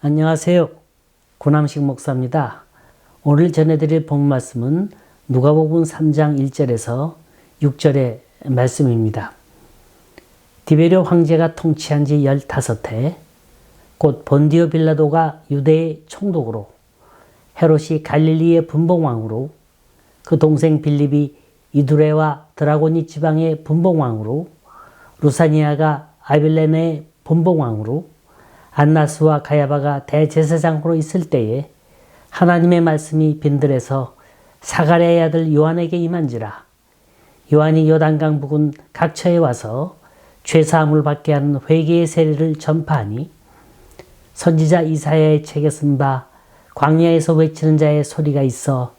안녕하세요. 고남식 목사입니다. 오늘 전해드릴 본 말씀은 누가복음 3장 1절에서 6절의 말씀입니다. 디베료 황제가 통치한 지 15해, 곧 본디오 빌라도가 유대의 총독으로, 헤롯이 갈릴리의 분봉왕으로, 그 동생 빌립이 이두레와 드라고니 지방의 분봉왕으로, 루사니아가 아빌레네의 분봉왕으로, 안나스와 가야바가 대제사장으로 있을 때에 하나님의 말씀이 빈들에서 사가랴의 아들 요한에게 임한지라. 요한이 요단강 부근 각처에 와서 죄사함을 받게 하는 회개의 세례를 전파하니, 선지자 이사야의 책에 쓴 바 광야에서 외치는 자의 소리가 있어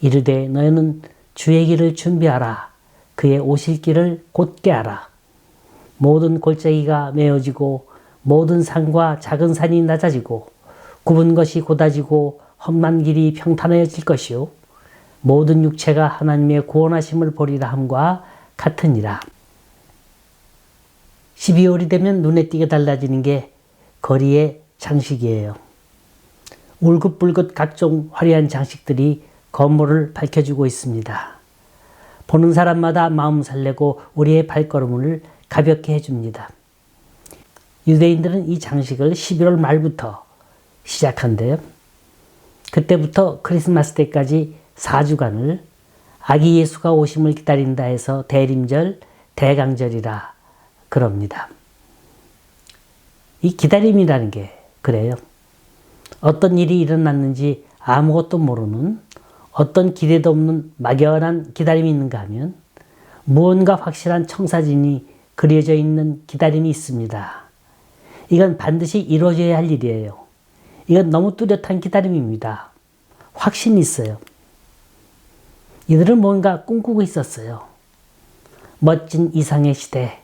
이르되 너희는 주의 길을 준비하라. 그의 오실 길을 곧게 하라. 모든 골짜기가 메어지고 모든 산과 작은 산이 낮아지고 굽은 것이 곧아지고 험난 길이 평탄해질 것이요 모든 육체가 하나님의 구원하심을 보리라 함과 같으니라. 12월이 되면 눈에 띄게 달라지는 게 거리의 장식이에요. 울긋불긋 각종 화려한 장식들이 건물을 밝혀주고 있습니다. 보는 사람마다 마음 설레고 우리의 발걸음을 가볍게 해줍니다. 유대인들은 이 장식을 11월 말부터 시작한대요. 그때부터 크리스마스 때까지 4주간을 아기 예수가 오심을 기다린다 해서 대림절, 대강절이라 그럽니다. 이 기다림이라는 게 그래요. 어떤 일이 일어났는지 아무것도 모르는, 어떤 기대도 없는 막연한 기다림이 있는가 하면 무언가 확실한 청사진이 그려져 있는 기다림이 있습니다. 이건 반드시 이루어져야 할 일이에요. 이건 너무 뚜렷한 기다림입니다. 확신이 있어요. 이들은 뭔가 꿈꾸고 있었어요. 멋진 이상의 시대,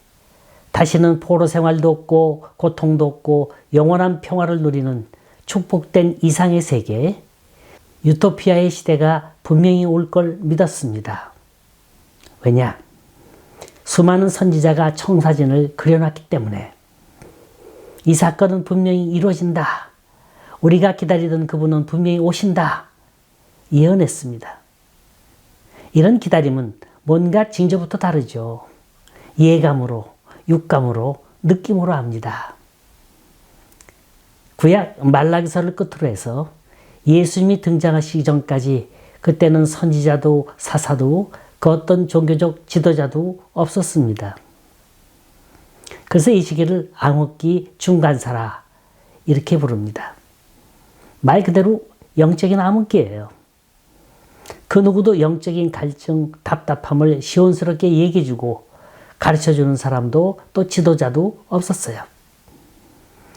다시는 포로 생활도 없고 고통도 없고 영원한 평화를 누리는 축복된 이상의 세계, 유토피아의 시대가 분명히 올 걸 믿었습니다. 왜냐? 수많은 선지자가 청사진을 그려놨기 때문에. 이 사건은 분명히 이루어진다. 우리가 기다리던 그분은 분명히 오신다. 예언했습니다. 이런 기다림은 뭔가 징조부터 다르죠. 예감으로, 육감으로, 느낌으로 합니다. 구약 말라기서를 끝으로 해서 예수님이 등장하시기 전까지 그때는 선지자도 사사도 그 어떤 종교적 지도자도 없었습니다. 그래서 이 시기를 암흑기 중간사라 이렇게 부릅니다. 말 그대로 영적인 암흑기예요. 그 누구도 영적인 갈증, 답답함을 시원스럽게 얘기해주고 가르쳐주는 사람도 또 지도자도 없었어요.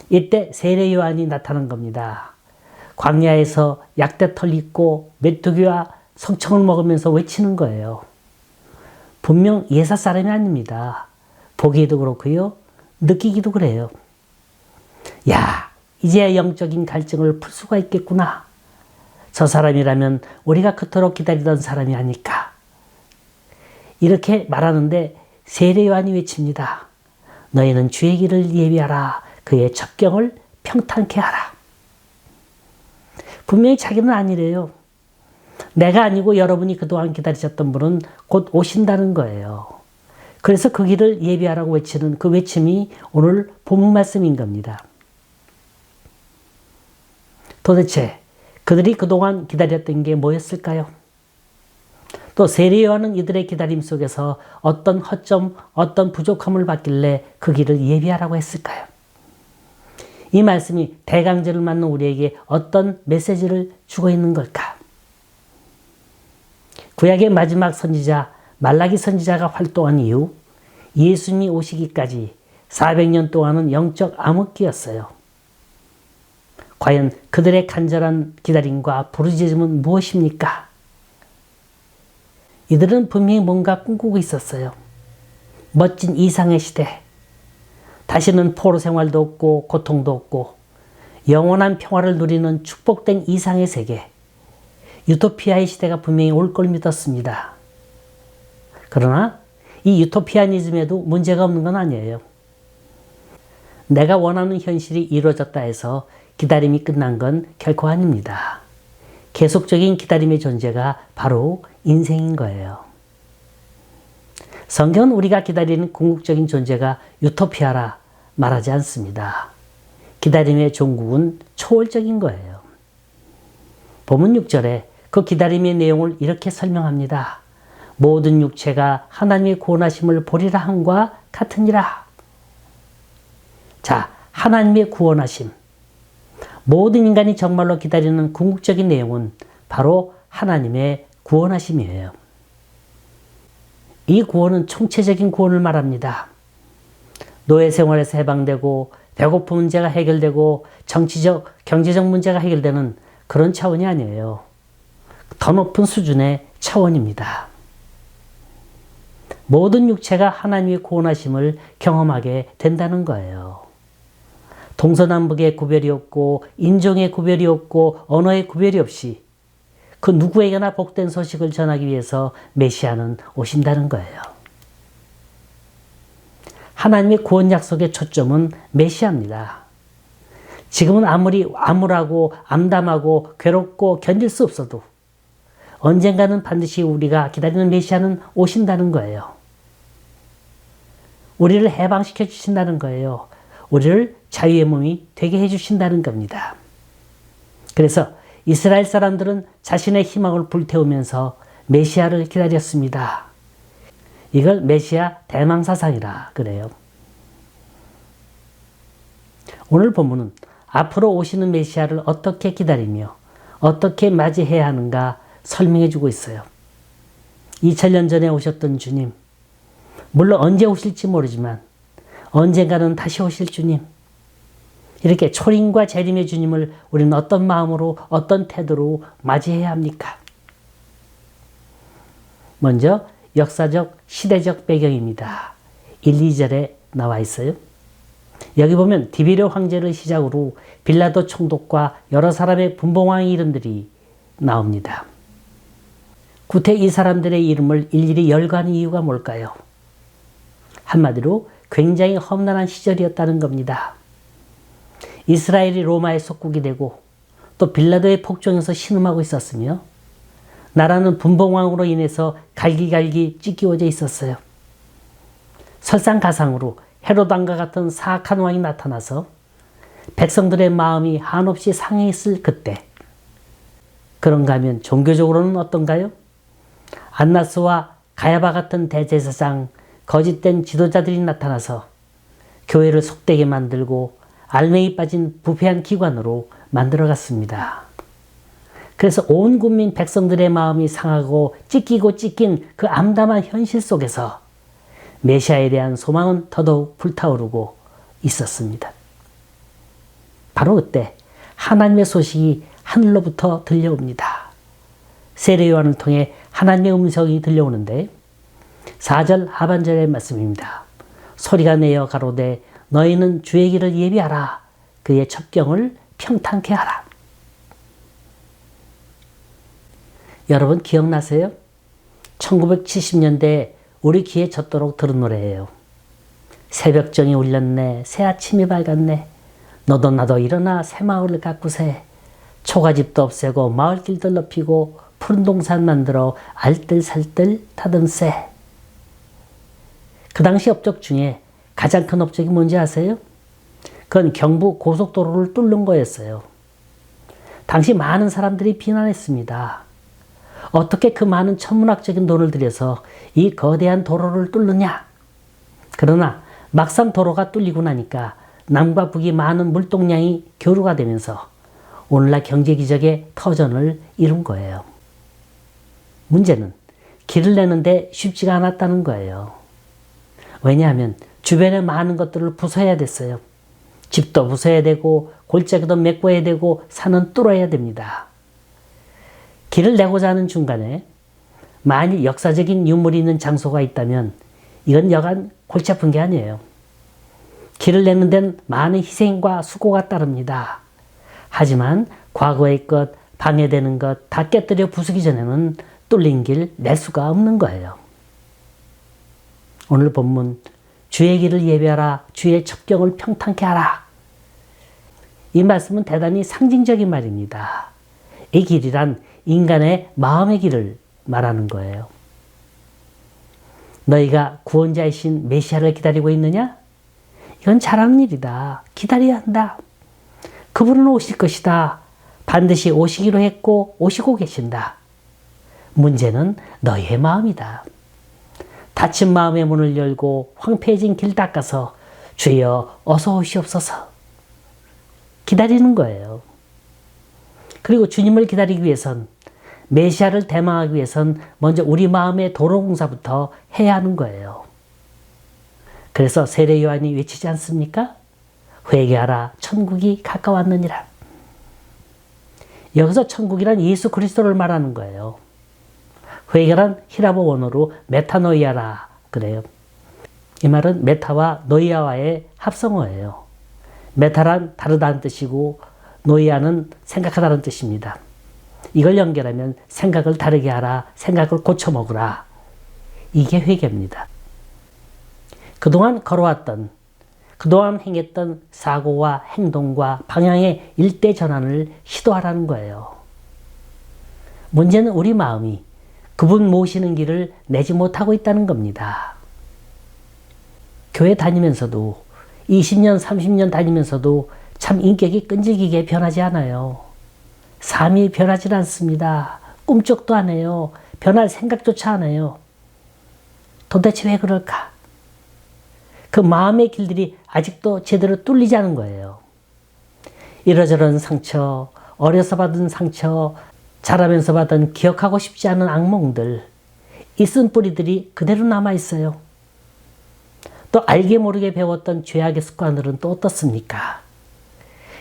이때 세례 요한이 나타난 겁니다. 광야에서 약대털 입고 메뚜기와 성청을 먹으면서 외치는 거예요. 분명 예사 사람이 아닙니다. 보기에도 그렇고요. 느끼기도 그래요. 야, 이제야 영적인 갈증을 풀 수가 있겠구나. 저 사람이라면 우리가 그토록 기다리던 사람이 아닐까. 이렇게 말하는데 세례 요한이 외칩니다. 너희는 주의 길을 예비하라. 그의 첩경을 평탄케 하라. 분명히 자기는 아니래요. 내가 아니고 여러분이 그동안 기다리셨던 분은 곧 오신다는 거예요. 그래서 그 길을 예비하라고 외치는 그 외침이 오늘 본문 말씀인 겁니다. 도대체 그들이 그동안 기다렸던 게 뭐였을까요? 또 세례 요한은 이들의 기다림 속에서 어떤 허점, 어떤 부족함을 받길래 그 길을 예비하라고 했을까요? 이 말씀이 대강절을 맞는 우리에게 어떤 메시지를 주고 있는 걸까? 구약의 마지막 선지자 말라기 선지자가 활동한 이후 예수님이 오시기까지 400년 동안은 영적 암흑기였어요. 과연 그들의 간절한 기다림과 부르짖음은 무엇입니까? 이들은 분명히 뭔가 꿈꾸고 있었어요. 멋진 이상의 시대, 다시는 포로 생활도 없고 고통도 없고 영원한 평화를 누리는 축복된 이상의 세계, 유토피아의 시대가 분명히 올 걸 믿었습니다. 그러나 이 유토피아니즘에도 문제가 없는 건 아니에요. 내가 원하는 현실이 이루어졌다 해서 기다림이 끝난 건 결코 아닙니다. 계속적인 기다림의 존재가 바로 인생인 거예요. 성경은 우리가 기다리는 궁극적인 존재가 유토피아라 말하지 않습니다. 기다림의 종국은 초월적인 거예요. 본문 6절에 그 기다림의 내용을 이렇게 설명합니다. 모든 육체가 하나님의 구원하심을 보리라 함과 같으니라. 자, 하나님의 구원하심. 모든 인간이 정말로 기다리는 궁극적인 내용은 바로 하나님의 구원하심이에요. 이 구원은 총체적인 구원을 말합니다. 노예 생활에서 해방되고 배고픔 문제가 해결되고 정치적, 경제적 문제가 해결되는 그런 차원이 아니에요. 더 높은 수준의 차원입니다. 모든 육체가 하나님의 구원하심을 경험하게 된다는 거예요. 동서남북의 구별이 없고 인종의 구별이 없고 언어의 구별이 없이 그 누구에게나 복된 소식을 전하기 위해서 메시아는 오신다는 거예요. 하나님의 구원 약속의 초점은 메시아입니다. 지금은 아무리 암울하고 암담하고 괴롭고 견딜 수 없어도 언젠가는 반드시 우리가 기다리는 메시아는 오신다는 거예요. 우리를 해방시켜 주신다는 거예요. 우리를 자유의 몸이 되게 해주신다는 겁니다. 그래서 이스라엘 사람들은 자신의 희망을 불태우면서 메시아를 기다렸습니다. 이걸 메시아 대망사상이라 그래요. 오늘 본문은 앞으로 오시는 메시아를 어떻게 기다리며 어떻게 맞이해야 하는가 설명해 주고 있어요. 2000년 전에 오셨던 주님, 물론 언제 오실지 모르지만 언젠가는 다시 오실 주님, 이렇게 초림과 재림의 주님을 우리는 어떤 마음으로 어떤 태도로 맞이해야 합니까? 먼저 역사적 시대적 배경입니다. 1, 2절에 나와 있어요. 여기 보면 디베르 황제를 시작으로 빌라도 총독과 여러 사람의 분봉왕의 이름들이 나옵니다. 구태 이 사람들의 이름을 일일이 열거하는 이유가 뭘까요? 한마디로 굉장히 험난한 시절이었다는 겁니다. 이스라엘이 로마의 속국이 되고 또 빌라도의 폭정에서 신음하고 있었으며 나라는 분봉왕으로 인해서 갈기갈기 찢기워져 있었어요. 설상가상으로 헤롯 왕과 같은 사악한 왕이 나타나서 백성들의 마음이 한없이 상해했을 그때, 그런가 하면 종교적으로는 어떤가요? 안나스와 가야바 같은 대제사장, 거짓된 지도자들이 나타나서 교회를 속되게 만들고 알맹이 빠진 부패한 기관으로 만들어갔습니다. 그래서 온 국민 백성들의 마음이 상하고 찢기고 찢긴 그 암담한 현실 속에서 메시아에 대한 소망은 더더욱 불타오르고 있었습니다. 바로 그때 하나님의 소식이 하늘로부터 들려옵니다. 세례 요한을 통해 하나님의 음성이 들려오는데 4절 하반절의 말씀입니다. 소리가 내어 가로되 너희는 주의 길을 예비하라. 그의 첩경을 평탄케 하라. 여러분 기억나세요? 1970년대 우리 귀에 젖도록 들은 노래예요. 새벽정이 울렸네. 새아침이 밝았네. 너도 나도 일어나 새마을을 가꾸세. 초가집도 없애고 마을길들 넓히고 푸른 동산 만들어 알뜰살뜰 타듬세. 그 당시 업적 중에 가장 큰 업적이 뭔지 아세요? 그건 경부 고속도로를 뚫는 거였어요. 당시 많은 사람들이 비난했습니다. 어떻게 그 많은 천문학적인 돈을 들여서 이 거대한 도로를 뚫느냐? 그러나 막상 도로가 뚫리고 나니까 남과 북이 많은 물동량이 교류가 되면서 오늘날 경제기적의 터전을 이룬 거예요. 문제는 길을 내는데 쉽지가 않았다는 거예요. 왜냐하면 주변에 많은 것들을 부숴야 됐어요. 집도 부숴야 되고 골짜기도 메꿔야 되고 산은 뚫어야 됩니다. 길을 내고자 하는 중간에 만일 역사적인 유물이 있는 장소가 있다면 이건 여간 골치 아픈 게 아니에요. 길을 내는 데는 많은 희생과 수고가 따릅니다. 하지만 과거의 것, 방해되는 것 다 깨뜨려 부수기 전에는 뚫린 길 낼 수가 없는 거예요. 오늘 본문 주의 길을 예비하라. 주의 첩경을 평탄케 하라. 이 말씀은 대단히 상징적인 말입니다. 이 길이란 인간의 마음의 길을 말하는 거예요. 너희가 구원자이신 메시아를 기다리고 있느냐? 이건 잘하는 일이다. 기다려야 한다. 그분은 오실 것이다. 반드시 오시기로 했고 오시고 계신다. 문제는 너희의 마음이다. 닫힌 마음의 문을 열고 황폐해진 길 닦아서 주여 어서 오시옵소서. 기다리는 거예요. 그리고 주님을 기다리기 위해선, 메시아를 대망하기 위해선 먼저 우리 마음의 도로공사부터 해야 하는 거예요. 그래서 세례 요한이 외치지 않습니까? 회개하라, 천국이 가까웠느니라. 여기서 천국이란 예수 그리스도를 말하는 거예요. 회개란 히라보 원어로 메타노이아라 그래요. 이 말은 메타와 노이아와의 합성어예요. 메타란 다르다는 뜻이고 노이아는 생각하다는 뜻입니다. 이걸 연결하면 생각을 다르게 하라, 생각을 고쳐 먹으라. 이게 회개입니다. 그동안 걸어왔던, 그동안 행했던 사고와 행동과 방향의 일대 전환을 시도하라는 거예요. 문제는 우리 마음이 그분 모시는 길을 내지 못하고 있다는 겁니다. 교회 다니면서도 20년, 30년 다니면서도 참 인격이 끈질기게 변하지 않아요. 삶이 변하지 않습니다. 꿈쩍도 안 해요. 변할 생각조차 안 해요. 도대체 왜 그럴까? 그 마음의 길들이 아직도 제대로 뚫리지 않은 거예요. 이러저런 상처, 어려서 받은 상처, 자라면서 받은 기억하고 싶지 않은 악몽들, 이 쓴뿌리들이 그대로 남아있어요. 또 알게 모르게 배웠던 죄악의 습관들은 또 어떻습니까?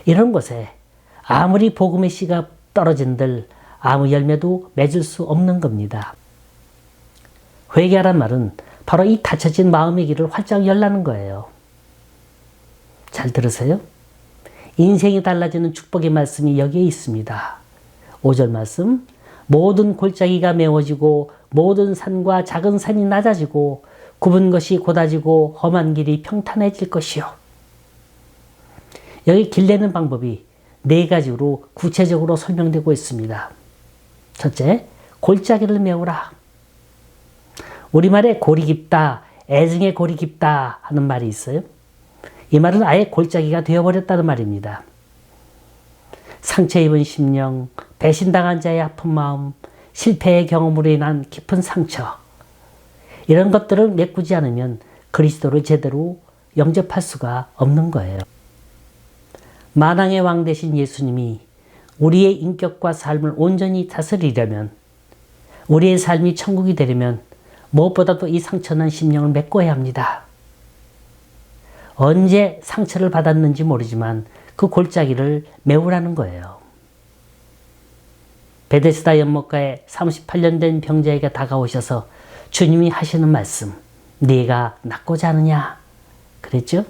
이런 곳에 아무리 복음의 씨가 떨어진들 아무 열매도 맺을 수 없는 겁니다. 회개하란 말은 바로 이 닫혀진 마음의 길을 활짝 열라는 거예요. 잘 들으세요? 인생이 달라지는 축복의 말씀이 여기에 있습니다. 5절 말씀, 모든 골짜기가 메워지고 모든 산과 작은 산이 낮아지고 굽은 것이 곧아지고 험한 길이 평탄해질 것이요. 여기 길 내는 방법이 4가지로 구체적으로 설명되고 있습니다. 첫째, 골짜기를 메우라. 우리말에 골이 깊다, 애증의 골이 깊다 하는 말이 있어요. 이 말은 아예 골짜기가 되어버렸다는 말입니다. 상처 입은 심령, 배신당한 자의 아픈 마음, 실패의 경험으로 인한 깊은 상처, 이런 것들을 메꾸지 않으면 그리스도를 제대로 영접할 수가 없는 거예요. 만왕의 왕 되신 예수님이 우리의 인격과 삶을 온전히 다스리려면, 우리의 삶이 천국이 되려면 무엇보다도 이 상처난 심령을 메꿔야 합니다. 언제 상처를 받았는지 모르지만 그 골짜기를 메우라는 거예요. 베데스다 연못가에 38년 된 병자에게 다가오셔서 주님이 하시는 말씀, 네가 낫고자 하느냐? 그랬죠?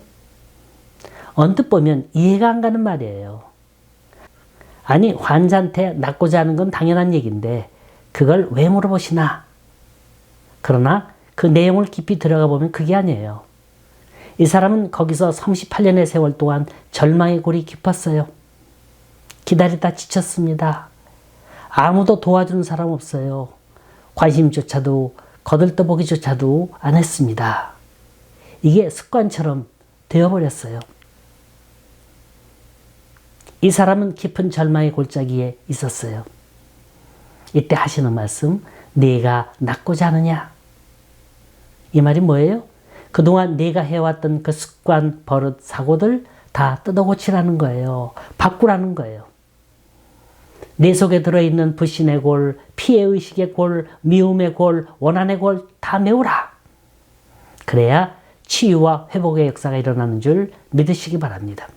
언뜻 보면 이해가 안 가는 말이에요. 아니, 환자한테 낫고자 하는 건 당연한 얘기인데 그걸 왜 물어보시나? 그러나 그 내용을 깊이 들어가 보면 그게 아니에요. 이 사람은 거기서 38년의 세월 동안 절망의 골이 깊었어요. 기다리다 지쳤습니다. 아무도 도와주는 사람 없어요. 관심조차도 거들떠보기조차도 안 했습니다. 이게 습관처럼 되어버렸어요. 이 사람은 깊은 절망의 골짜기에 있었어요. 이때 하시는 말씀, 네가 낫고자 하느냐? 이 말이 뭐예요? 그동안 네가 해왔던 그 습관, 버릇, 사고들 다 뜯어고치라는 거예요. 바꾸라는 거예요. 내 속에 들어있는 불신의 골, 피해의식의 골, 미움의 골, 원한의 골 다 메우라. 그래야 치유와 회복의 역사가 일어나는 줄 믿으시기 바랍니다.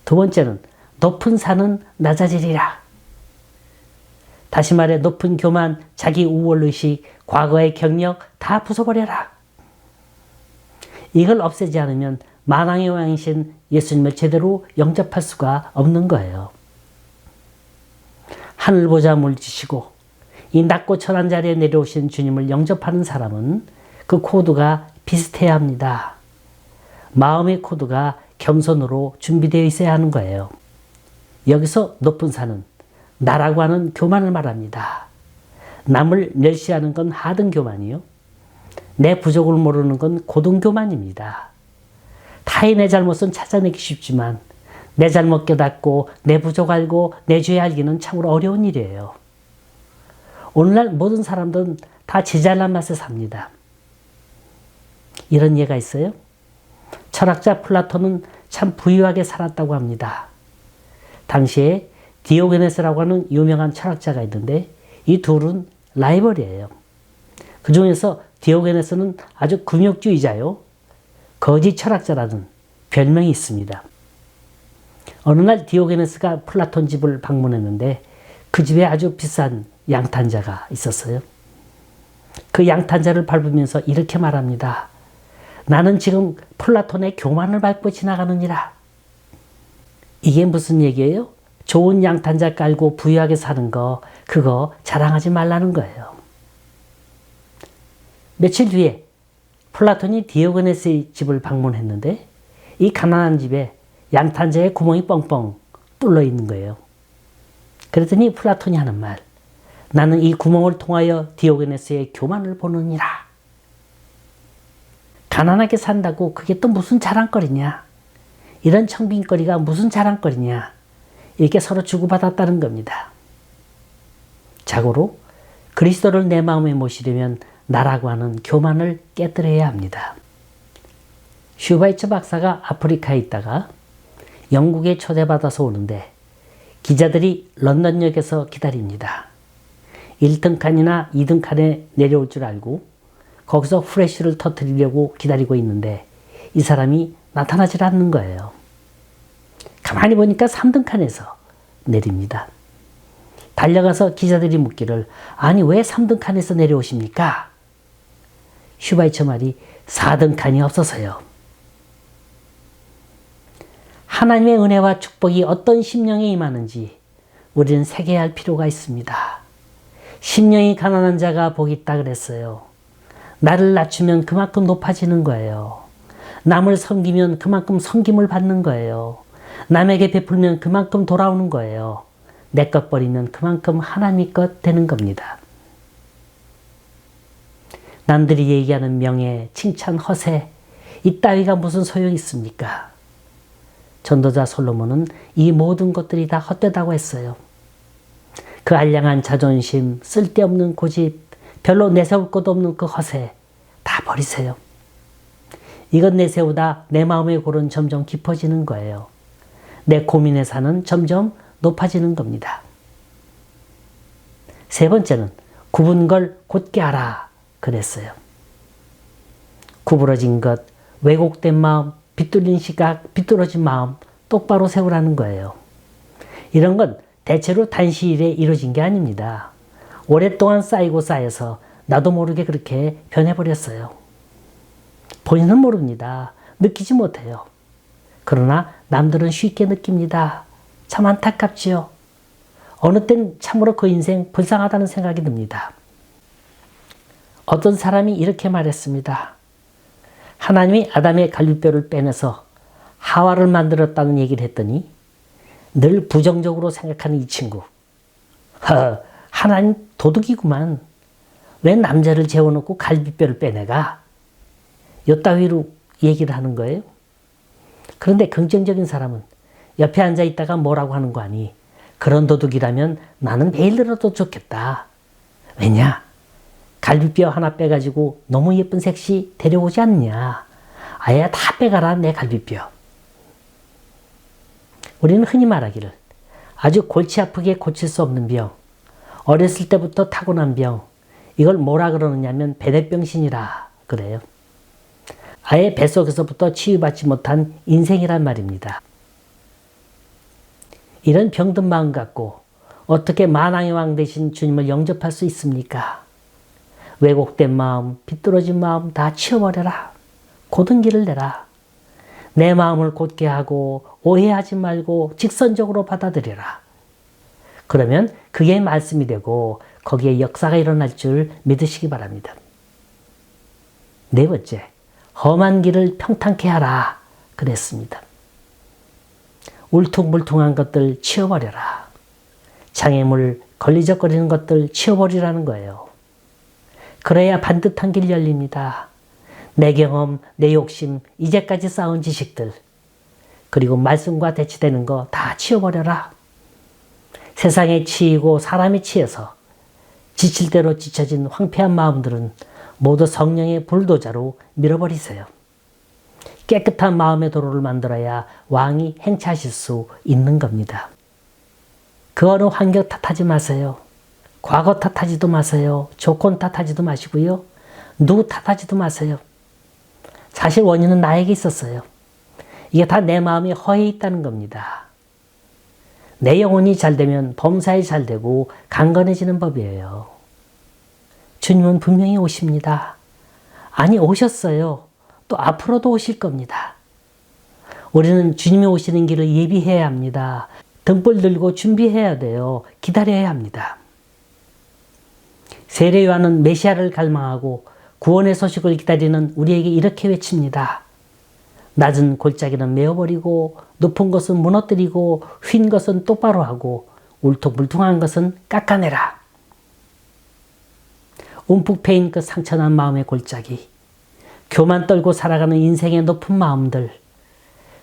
두 번째는 높은 산은 낮아지리라. 다시 말해 높은 교만, 자기 우월의식, 과거의 경력 다 부숴버려라. 이걸 없애지 않으면 만왕의 왕이신 예수님을 제대로 영접할 수가 없는 거예요. 하늘 보자 물지시고 이 낮고 천한 자리에 내려오신 주님을 영접하는 사람은 그 코드가 비슷해야 합니다. 마음의 코드가 겸손으로 준비되어 있어야 하는 거예요. 여기서 높은 산은 나라고 하는 교만을 말합니다. 남을 멸시하는 건 하등 교만이요. 내 부족을 모르는 건 고등 교만입니다. 타인의 잘못은 찾아내기 쉽지만 내 잘못 깨닫고 내 부족 알고 내 죄 알기는 참으로 어려운 일이에요. 오늘날 모든 사람들은 다 지 잘난 맛에 삽니다. 이런 예가 있어요. 철학자 플라톤은 참 부유하게 살았다고 합니다. 당시에 디오게네스라고 하는 유명한 철학자가 있는데 이 둘은 라이벌이에요. 그 중에서 디오게네스는 아주 금욕주의자요. 거지 철학자라는 별명이 있습니다. 어느 날 디오게네스가 플라톤 집을 방문했는데 그 집에 아주 비싼 양탄자가 있었어요. 그 양탄자를 밟으면서 이렇게 말합니다. 나는 지금 플라톤의 교만을 밟고 지나가느니라. 이게 무슨 얘기예요? 좋은 양탄자 깔고 부유하게 사는 거, 그거 자랑하지 말라는 거예요. 며칠 뒤에 플라톤이 디오게네스의 집을 방문했는데 이 가난한 집에 양탄자에 구멍이 뻥뻥 뚫려 있는 거예요. 그랬더니 플라톤이 하는 말, 나는 이 구멍을 통하여 디오게네스의 교만을 보느니라. 가난하게 산다고 그게 또 무슨 자랑거리냐. 이런 청빈거리가 무슨 자랑거리냐. 이렇게 서로 주고받았다는 겁니다. 자고로 그리스도를 내 마음에 모시려면 나라고 하는 교만을 깨뜨려야 합니다. 슈바이처 박사가 아프리카에 있다가 영국에 초대받아서 오는데 기자들이 런던역에서 기다립니다. 1등 칸이나 2등 칸에 내려올 줄 알고 거기서 후레쉬를 터뜨리려고 기다리고 있는데 이 사람이 나타나질 않는 거예요. 가만히 보니까 3등 칸에서 내립니다. 달려가서 기자들이 묻기를 아니 왜 3등 칸에서 내려오십니까? 슈바이처 말이 4등 칸이 없어서요. 하나님의 은혜와 축복이 어떤 심령에 임하는지 우리는 새겨야 할 필요가 있습니다. 심령이 가난한 자가 복이 있다 그랬어요. 나를 낮추면 그만큼 높아지는 거예요. 남을 섬기면 그만큼 섬김을 받는 거예요. 남에게 베풀면 그만큼 돌아오는 거예요. 내 것 버리면 그만큼 하나님 것 되는 겁니다. 남들이 얘기하는 명예, 칭찬, 허세 이따위가 무슨 소용이 있습니까? 전도자 솔로몬은 이 모든 것들이 다 헛되다고 했어요. 그 알량한 자존심, 쓸데없는 고집, 별로 내세울 것도 없는 그 허세 다 버리세요. 이것 내세우다 내 마음의 골은 점점 깊어지는 거예요. 내 고민의 산은 점점 높아지는 겁니다. 세 번째는 굽은 걸 곧게 하라 그랬어요. 구부러진 것, 왜곡된 마음, 비뚤린 시각, 비뚤어진 마음 똑바로 세우라는 거예요. 이런 건 대체로 단시일에 이루어진 게 아닙니다. 오랫동안 쌓이고 쌓여서 나도 모르게 그렇게 변해버렸어요. 본인은 모릅니다. 느끼지 못해요. 그러나 남들은 쉽게 느낍니다. 참 안타깝지요. 어느 땐 참으로 그 인생 불쌍하다는 생각이 듭니다. 어떤 사람이 이렇게 말했습니다. 하나님이 아담의 갈비뼈를 빼내서 하와를 만들었다는 얘기를 했더니 늘 부정적으로 생각하는 이 친구. 하나님 도둑이구만. 왜 남자를 재워놓고 갈비뼈를 빼내가? 요따위로 얘기를 하는 거예요. 그런데 긍정적인 사람은 옆에 앉아 있다가 뭐라고 하는 거 아니? 그런 도둑이라면 나는 매일 들어도 좋겠다. 왜냐? 갈비뼈 하나 빼가지고 너무 예쁜 색시 데려오지 않느냐. 아예 다 빼가라 내 갈비뼈. 우리는 흔히 말하기를 아주 골치 아프게 고칠 수 없는 병, 어렸을 때부터 타고난 병, 이걸 뭐라 그러느냐면 베대병신이라 그래요. 아예 뱃속에서부터 치유받지 못한 인생이란 말입니다. 이런 병든 마음 갖고 어떻게 만왕의 왕 되신 주님을 영접할 수 있습니까? 왜곡된 마음, 비뚤어진 마음 다 치워버려라. 곧은 길을 내라. 내 마음을 곧게 하고 오해하지 말고 직선적으로 받아들여라. 그러면 그게 말씀이 되고 거기에 역사가 일어날 줄 믿으시기 바랍니다. 네 번째, 험한 길을 평탄케 하라 그랬습니다. 울퉁불퉁한 것들 치워버려라. 장애물, 걸리적거리는 것들 치워버리라는 거예요. 그래야 반듯한 길 열립니다. 내 경험, 내 욕심, 이제까지 쌓은 지식들, 그리고 말씀과 대치되는 거 다 치워버려라. 세상에 치이고 사람에 치여서 지칠 대로 지쳐진 황폐한 마음들은 모두 성령의 불도저로 밀어버리세요. 깨끗한 마음의 도로를 만들어야 왕이 행차하실 수 있는 겁니다. 그 어느 환경 탓하지 마세요. 과거 탓하지도 마세요. 조건 탓하지도 마시고요. 누구 탓하지도 마세요. 사실 원인은 나에게 있었어요. 이게 다 내 마음이 허해 있다는 겁니다. 내 영혼이 잘 되면 범사에 잘 되고 강건해지는 법이에요. 주님은 분명히 오십니다. 아니, 오셨어요. 또 앞으로도 오실 겁니다. 우리는 주님이 오시는 길을 예비해야 합니다. 등불 들고 준비해야 돼요. 기다려야 합니다. 세례 요한은 메시아를 갈망하고 구원의 소식을 기다리는 우리에게 이렇게 외칩니다. 낮은 골짜기는 메어버리고 높은 것은 무너뜨리고 휜 것은 똑바로 하고 울퉁불퉁한 것은 깎아내라. 움푹 패인 그 상처난 마음의 골짜기, 교만 떨고 살아가는 인생의 높은 마음들,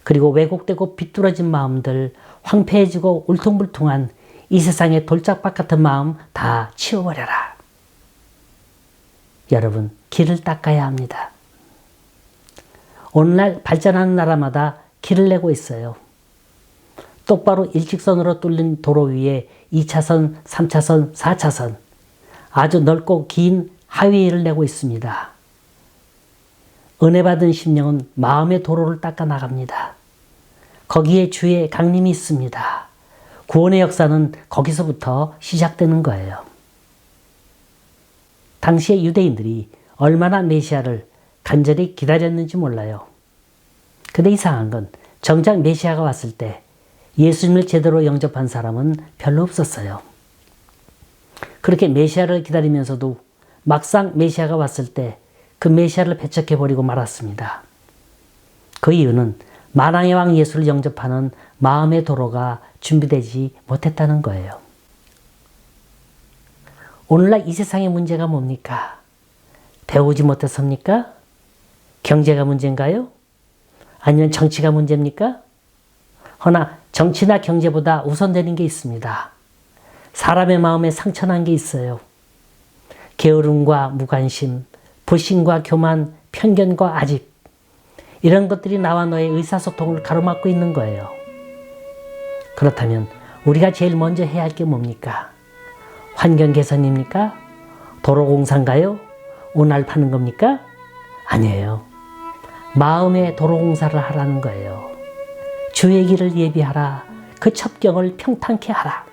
그리고 왜곡되고 비뚤어진 마음들, 황폐해지고 울퉁불퉁한 이 세상의 돌짝밭 같은 마음 다 치워버려라. 여러분, 길을 닦아야 합니다. 오늘날 발전하는 나라마다 길을 내고 있어요. 똑바로 일직선으로 뚫린 도로 위에 2차선, 3차선, 4차선 아주 넓고 긴 하이웨이를 내고 있습니다. 은혜 받은 심령은 마음의 도로를 닦아 나갑니다. 거기에 주의 강림이 있습니다. 구원의 역사는 거기서부터 시작되는 거예요. 당시의 유대인들이 얼마나 메시아를 간절히 기다렸는지 몰라요. 근데 이상한 건 정작 메시아가 왔을 때 예수님을 제대로 영접한 사람은 별로 없었어요. 그렇게 메시아를 기다리면서도 막상 메시아가 왔을 때 그 메시아를 배척해버리고 말았습니다. 그 이유는 만왕의 왕 예수를 영접하는 마음의 도로가 준비되지 못했다는 거예요. 오늘날 이 세상의 문제가 뭡니까? 배우지 못해서입니까? 경제가 문제인가요? 아니면 정치가 문제입니까? 허나 정치나 경제보다 우선되는 게 있습니다. 사람의 마음에 상처난 게 있어요. 게으름과 무관심, 불신과 교만, 편견과 아집, 이런 것들이 나와 너의 의사소통을 가로막고 있는 거예요. 그렇다면 우리가 제일 먼저 해야 할 게 뭡니까? 환경 개선입니까? 도로 공사인가요? 오날 파는 겁니까? 아니에요. 마음의 도로 공사를 하라는 거예요. 주의 길을 예비하라. 그 첩경을 평탄케 하라.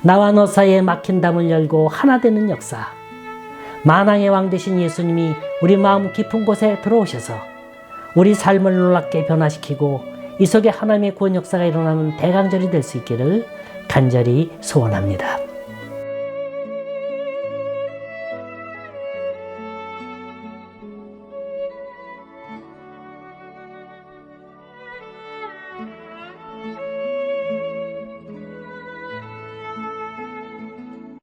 나와 너 사이에 막힌 담을 열고 하나 되는 역사. 만왕의 왕 되신 예수님이 우리 마음 깊은 곳에 들어오셔서 우리 삶을 놀랍게 변화시키고 이 속에 하나님의 구원 역사가 일어나는 대강절이 될 수 있기를 간절히 소원합니다.